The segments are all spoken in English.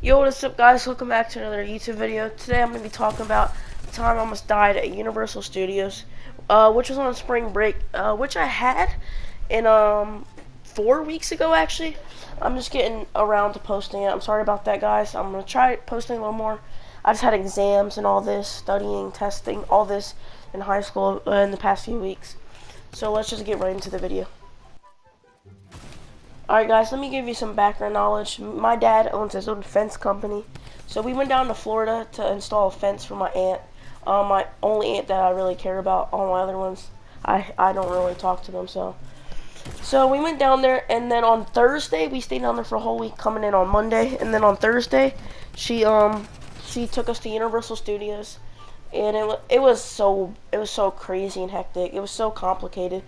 Yo, what's up guys? Welcome back to another YouTube video. Today I'm going to be talking about the time I almost died at Universal Studios, which was on spring break, which I had in 4 weeks ago actually. I'm just getting around to posting it. I'm sorry about that guys. I'm going to try posting a little more. I just had exams and all this, studying, testing, all this in high school in the past few weeks. So let's just get right into the video. Alright guys, let me give you some background knowledge. My dad owns his own fence company. So we went down to Florida to install a fence for my aunt. My only aunt that I really care about. All my other ones, I don't really talk to them. So we went down there, and then on Thursday, we stayed down there for a whole week, coming in on Monday. And then on Thursday, she took us to Universal Studios. And it was so crazy and hectic. It was so complicated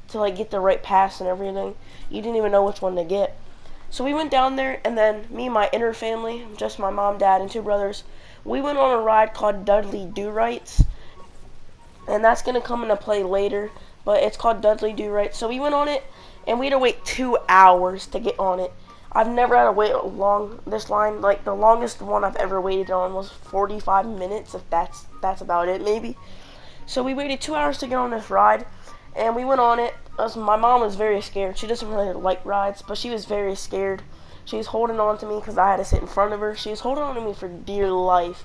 to like get the right pass and everything. You didn't even know which one to get. So we went down there, and then me and my inner family, just my mom, dad, and two brothers, we went on a ride called Dudley Do-Rights, and that's gonna come into play later. But it's called Dudley Do-Rights. So we went on it, and we had to wait 2 hours to get on it. I've never had to wait along this line. Like the longest one I've ever waited on was 45 minutes, if that's about it, maybe. So we waited 2 hours to get on this ride, and we went on it. My mom was very scared. She doesn't really like rides, but she was very scared. She was holding on to me because I had to sit in front of her. She was holding on to me for dear life.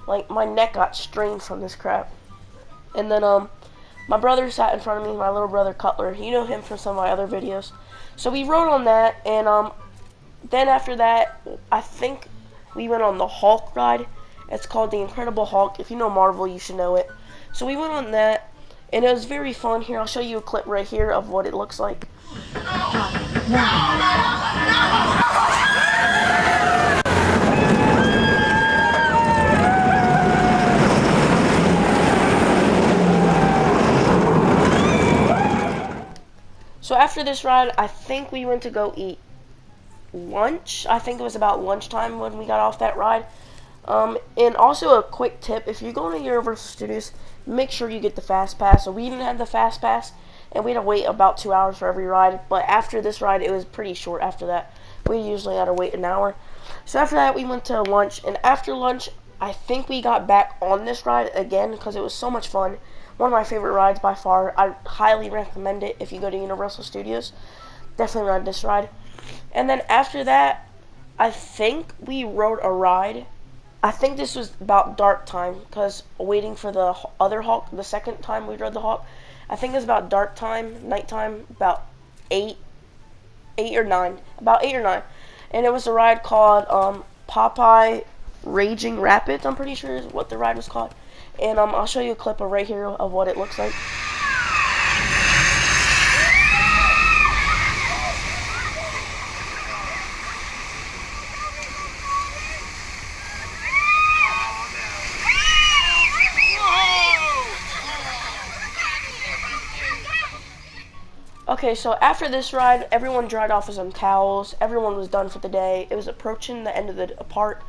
Like my neck got strained from this crap. And then my brother sat in front of me, my little brother Cutler. You know him from some of my other videos. So we rode on that, and then after that, I think we went on the Hulk ride. It's called the Incredible Hulk. If you know Marvel, you should know it. So we went on that, and it was very fun. Here, I'll show you a clip right here of what it looks like. So after this ride, I think we went to go eat lunch. I think it was about lunchtime when we got off that ride. And also a quick tip, if you're going to Universal Studios, make sure you get the Fast Pass. So we didn't have the Fast Pass, and we had to wait about 2 hours for every ride. But after this ride, it was pretty short after that. We usually had to wait an hour. So after that, we went to lunch, and after lunch, I think we got back on this ride again because it was so much fun. One of my favorite rides by far. I highly recommend it if you go to Universal Studios. Definitely ride this ride. And then after that, I think we rode a ride. I think this was about dark time, because waiting for the other Hulk, the second time we rode the Hulk, I think it was about dark time, nighttime, about 8 or 9, about 8 or 9. And it was a ride called Popeye Raging Rapids, I'm pretty sure is what the ride was called. And I'll show you a clip right here of what it looks like. Okay, so after this ride, everyone dried off with some towels. Everyone was done for the day. It was approaching the end of the part,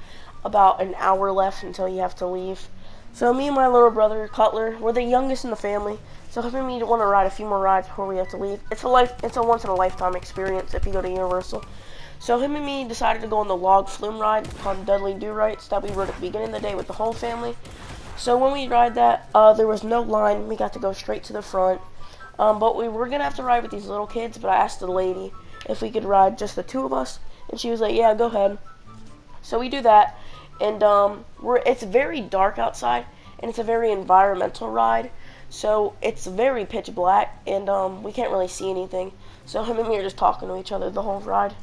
about an hour left until you have to leave. So me and my little brother Cutler, we're the youngest in the family. So him and me want to ride a few more rides before we have to leave. It's a once in a lifetime experience if you go to Universal. So him and me decided to go on the log flume ride called Dudley Do-Rights that we rode at the beginning of the day with the whole family. So when we ride that, there was no line. We got to go straight to the front. But we were gonna have to ride with these little kids, but I asked the lady if we could ride just the two of us, and she was like, yeah, go ahead. So we do that, and it's very dark outside, and it's a very environmental ride, so it's very pitch black, and we can't really see anything. So him and me are just talking to each other the whole ride.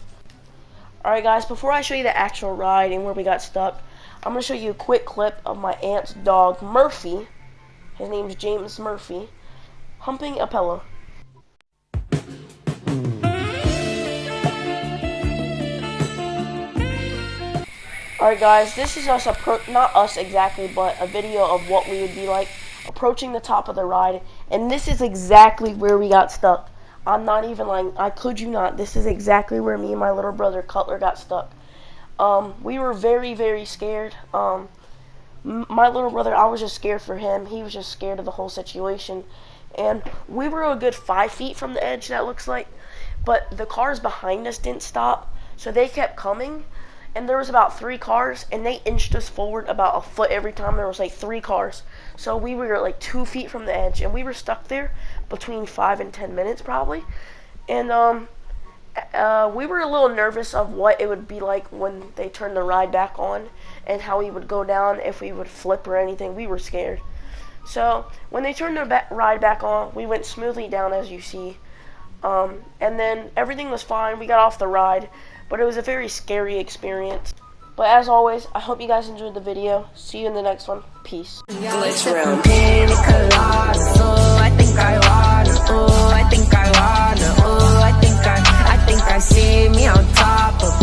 Alright guys, before I show you the actual ride and where we got stuck, I'm gonna show you a quick clip of my aunt's dog, Murphy. His name's James Murphy, humping a pillow. Alright guys, this is us not us exactly, but a video of what we would be like approaching the top of the ride, and this is exactly where we got stuck. I'm not even lying, I kid you not, this is exactly where me and my little brother Cutler got stuck. We were very, very scared. My little brother, I was just scared for him. He was just scared of the whole situation. And we were a good 5 feet from the edge, that looks like, but the cars behind us didn't stop, so they kept coming, and there was about 3 cars, and they inched us forward about a foot every time there was like 3 cars. So we were like 2 feet from the edge, and we were stuck there between 5 and 10 minutes probably. And we were a little nervous of what it would be like when they turned the ride back on, and how we would go down, if we would flip or anything. We were scared. So when they turned the ride back on, we went smoothly down, as you see. And then everything was fine. We got off the ride, but it was a very scary experience. But as always, I hope you guys enjoyed the video. See you in the next one. Peace. Glitch room. I think I wanna, I think I wanna, I think I see me on top of